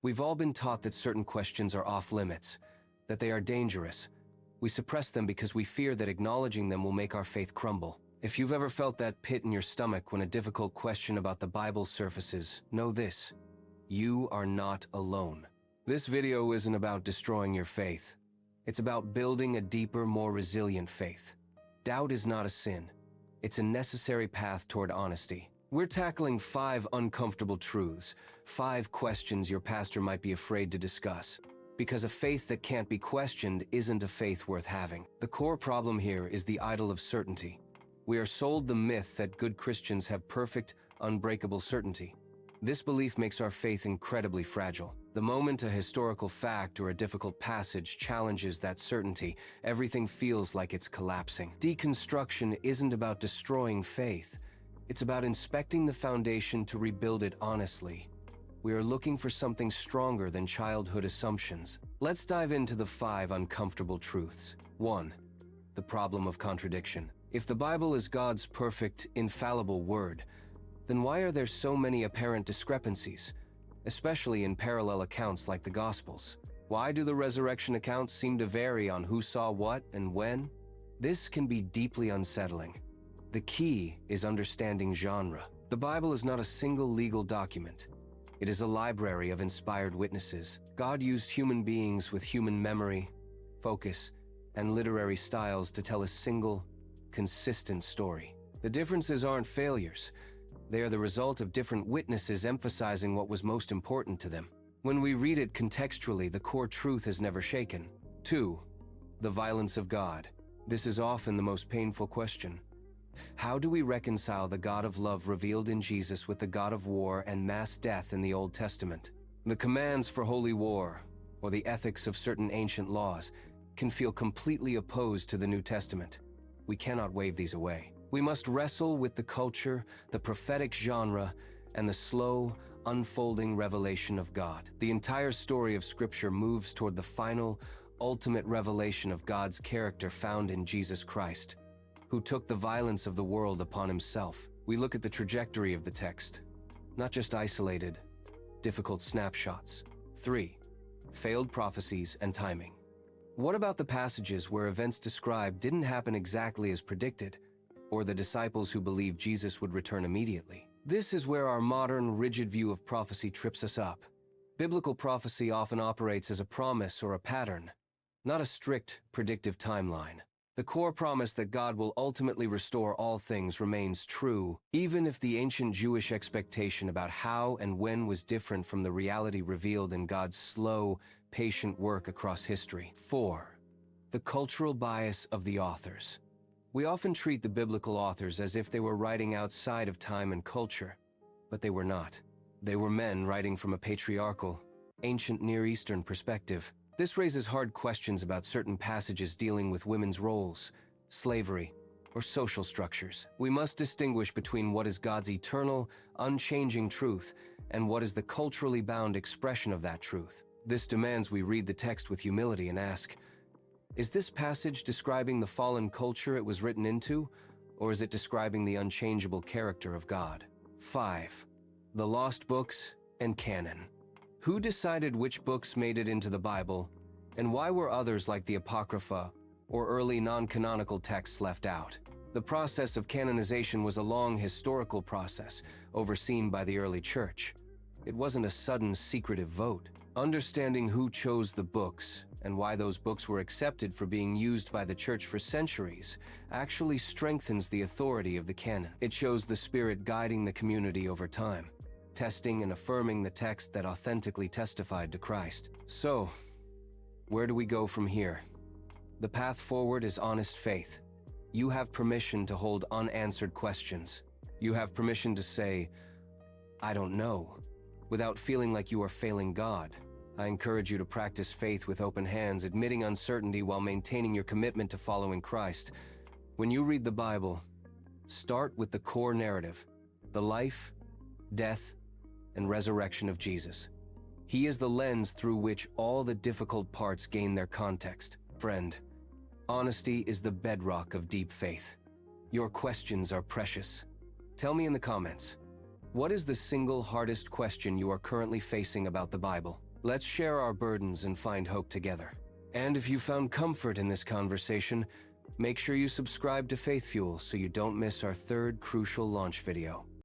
We've all been taught that certain questions are off limits, that they are dangerous. We suppress them because we fear that acknowledging them will make our faith crumble. If you've ever felt that pit in your stomach when a difficult question about the Bible surfaces, know this: you are not alone. This video isn't about destroying your faith. It's about building a deeper, more resilient faith. Doubt is not a sin. It's a necessary path toward honesty. We're tackling 5 uncomfortable truths, 5 questions your pastor might be afraid to discuss. Because a faith that can't be questioned isn't a faith worth having. The core problem here is the idol of certainty. We are sold the myth that good Christians have perfect, unbreakable certainty. This belief makes our faith incredibly fragile. The moment a historical fact or a difficult passage challenges that certainty, everything feels like it's collapsing. Deconstruction isn't about destroying faith. It's about inspecting the foundation to rebuild it honestly. We are looking for something stronger than childhood assumptions. Let's dive into the 5 uncomfortable truths. 1. The problem of contradiction. If the Bible is God's perfect, infallible word, then why are there so many apparent discrepancies, especially in parallel accounts like the Gospels? Why do the resurrection accounts seem to vary on who saw what and when? This can be deeply unsettling. The key is understanding genre. The Bible is not a single legal document. It is a library of inspired witnesses. God used human beings with human memory, focus, and literary styles to tell a single, consistent story. The differences aren't failures. They are the result of different witnesses emphasizing what was most important to them. When we read it contextually, the core truth is never shaken. 2. The violence of God. This is often the most painful question. How do we reconcile the God of love revealed in Jesus with the God of war and mass death in the Old Testament? The commands for holy war, or the ethics of certain ancient laws, can feel completely opposed to the New Testament. We cannot wave these away. We must wrestle with the culture, the prophetic genre, and the slow, unfolding revelation of God. The entire story of Scripture moves toward the final, ultimate revelation of God's character found in Jesus Christ, who took the violence of the world upon himself. We look at the trajectory of the text, not just isolated, difficult snapshots. 3. Failed prophecies and timing. What about the passages where events described didn't happen exactly as predicted, or the disciples who believed Jesus would return immediately? This is where our modern, rigid view of prophecy trips us up. Biblical prophecy often operates as a promise or a pattern, not a strict, predictive timeline. The core promise that God will ultimately restore all things remains true, even if the ancient Jewish expectation about how and when was different from the reality revealed in God's slow, patient work across history. 4. The cultural bias of the authors. We often treat the biblical authors as if they were writing outside of time and culture, but they were not. They were men writing from a patriarchal, ancient Near Eastern perspective. This raises hard questions about certain passages dealing with women's roles, slavery, or social structures. We must distinguish between what is God's eternal, unchanging truth and what is the culturally bound expression of that truth. This demands we read the text with humility and ask, is this passage describing the fallen culture it was written into, or is it describing the unchangeable character of God? 5. The lost books and canon. Who decided which books made it into the Bible, and why were others like the Apocrypha or early non-canonical texts left out? The process of canonization was a long historical process overseen by the early church. It wasn't a sudden, secretive vote. Understanding who chose the books and why those books were accepted for being used by the church for centuries actually strengthens the authority of the canon. It shows the Spirit guiding the community over time, testing and affirming the text that authentically testified to Christ. So, where do we go from here? The path forward is honest faith. You have permission to hold unanswered questions. You have permission to say, I don't know, without feeling like you are failing God. I encourage you to practice faith with open hands, admitting uncertainty while maintaining your commitment to following Christ. When you read the Bible, start with the core narrative, the life, death, and resurrection of Jesus. He is the lens through which all the difficult parts gain their context. Friend, honesty is the bedrock of deep faith. Your questions are precious. Tell me in the comments, what is the single hardest question you are currently facing about the Bible? Let's share our burdens and find hope together. And if you found comfort in this conversation, make sure you subscribe to FaithFuel so you don't miss our third crucial launch video.